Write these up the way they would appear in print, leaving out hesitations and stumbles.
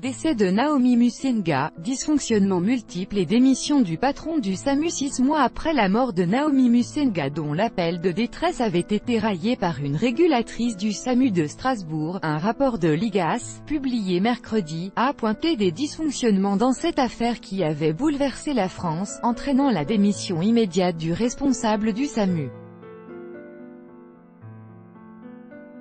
Décès de Naomi Musinga, dysfonctionnements multiples et démission du patron du SAMU 6 mois après la mort de Naomi Musinga dont l'appel de détresse avait été rayé par une régulatrice du SAMU de Strasbourg. Un rapport de l'IGAS, publié mercredi, a pointé des dysfonctionnements dans cette affaire qui avait bouleversé la France, entraînant la démission immédiate du responsable du SAMU.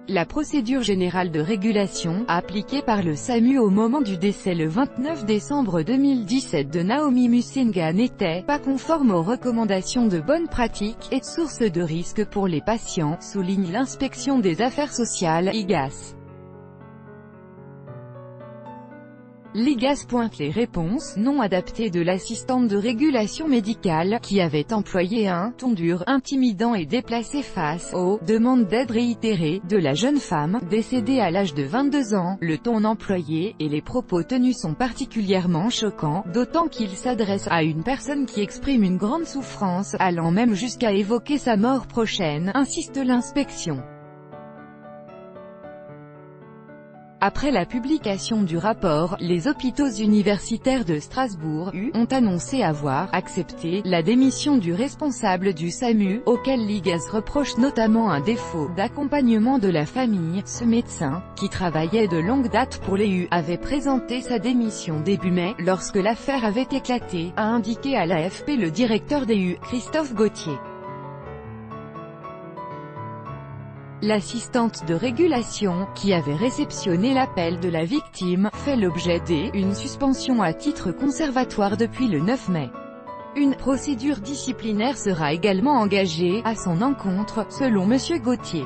La procédure générale de régulation, appliquée par le SAMU au moment du décès le 29 décembre 2017 de Naomi Musinga n'était pas conforme aux recommandations de bonne pratique, et source de risque pour les patients, souligne l'inspection des affaires sociales, IGAS. L'IGAS pointe les réponses non adaptées de l'assistante de régulation médicale, qui avait employé un ton dur, intimidant et déplacé face aux demandes d'aide réitérées de la jeune femme, décédée à l'âge de 22 ans. Le ton employé et les propos tenus sont particulièrement choquants, d'autant qu'il s'adresse à une personne qui exprime une grande souffrance, allant même jusqu'à évoquer sa mort prochaine, insiste l'inspection. Après la publication du rapport, les hôpitaux universitaires de Strasbourg ont annoncé avoir accepté la démission du responsable du SAMU, auquel l'IGAS reproche notamment un défaut d'accompagnement de la famille. Ce médecin, qui travaillait de longue date pour les U, avait présenté sa démission début mai, lorsque l'affaire avait éclaté, a indiqué à l'AFP le directeur des U, Christophe Gauthier. L'assistante de régulation, qui avait réceptionné l'appel de la victime, fait l'objet d'une suspension à titre conservatoire depuis le 9 mai. Une procédure disciplinaire sera également engagée à son encontre, selon M. Gauthier.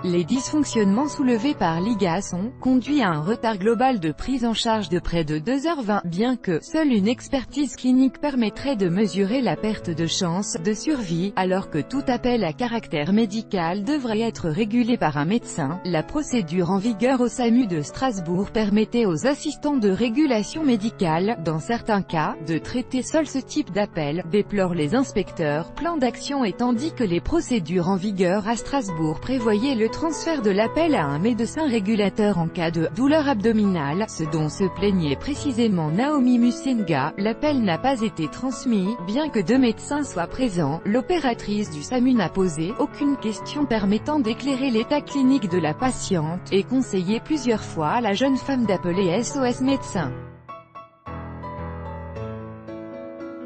Les dysfonctionnements soulevés par l'IGAS ont conduit à un retard global de prise en charge de près de 2h20, bien que seule une expertise clinique permettrait de mesurer la perte de chance de survie, alors que tout appel à caractère médical devrait être régulé par un médecin. La procédure en vigueur au SAMU de Strasbourg permettait aux assistants de régulation médicale, dans certains cas, de traiter seul ce type d'appel, déplorent les inspecteurs. Plan d'action étant dit que les procédures en vigueur à Strasbourg prévoyaient le transfert de l'appel à un médecin régulateur en cas de douleur abdominale, ce dont se plaignait précisément Naomi Musinga. L'appel n'a pas été transmis, bien que 2 médecins soient présents. L'opératrice du SAMU n'a posé aucune question permettant d'éclairer l'état clinique de la patiente, et conseillé plusieurs fois à la jeune femme d'appeler SOS Médecins.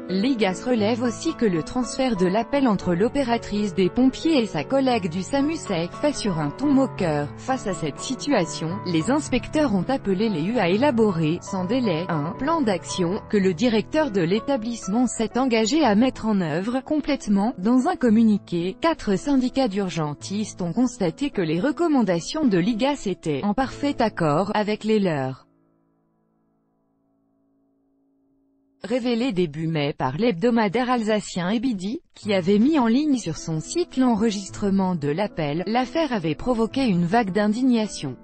L'IGAS relève aussi que le transfert de l'appel entre l'opératrice des pompiers et sa collègue du SAMU s'est fait sur un ton moqueur. Face à cette situation, les inspecteurs ont appelé les U à élaborer, sans délai, un plan d'action, que le directeur de l'établissement s'est engagé à mettre en œuvre complètement. Dans un communiqué, 4 syndicats d'urgentistes ont constaté que les recommandations de l'IGAS étaient en parfait accord avec les leurs. Révélé début mai par l'hebdomadaire alsacien Ebidi, qui avait mis en ligne sur son site l'enregistrement de l'appel, l'affaire avait provoqué une vague d'indignation.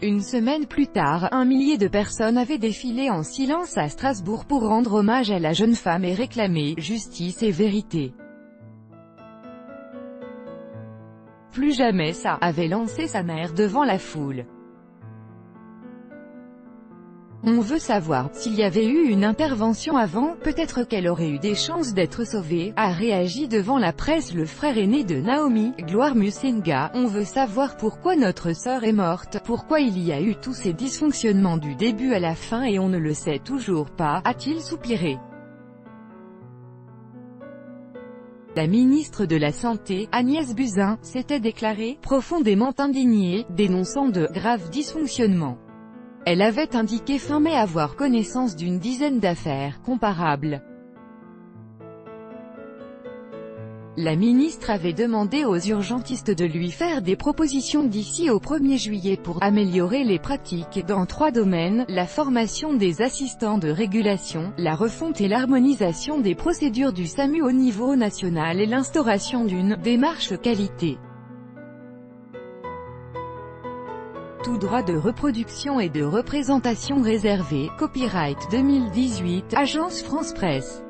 Une semaine plus tard, 1 millier de personnes avaient défilé en silence à Strasbourg pour rendre hommage à la jeune femme et réclamer justice et vérité. Plus jamais ça, avait lancé sa mère devant la foule. On veut savoir s'il y avait eu une intervention avant, peut-être qu'elle aurait eu des chances d'être sauvée, a réagi devant la presse le frère aîné de Naomi, Gloire Musinga. On veut savoir pourquoi notre sœur est morte, pourquoi il y a eu tous ces dysfonctionnements du début à la fin et on ne le sait toujours pas, a-t-il soupiré. La ministre de la Santé, Agnès Buzyn, s'était déclarée profondément indignée, dénonçant de graves dysfonctionnements. Elle avait indiqué fin mai avoir connaissance d'une dizaine d'affaires comparables. La ministre avait demandé aux urgentistes de lui faire des propositions d'ici au 1er juillet pour améliorer les pratiques dans 3 domaines, la formation des assistants de régulation, la refonte et l'harmonisation des procédures du SAMU au niveau national et l'instauration d'une démarche qualité. Tout droit de reproduction et de représentation réservé, copyright 2018, Agence France Presse.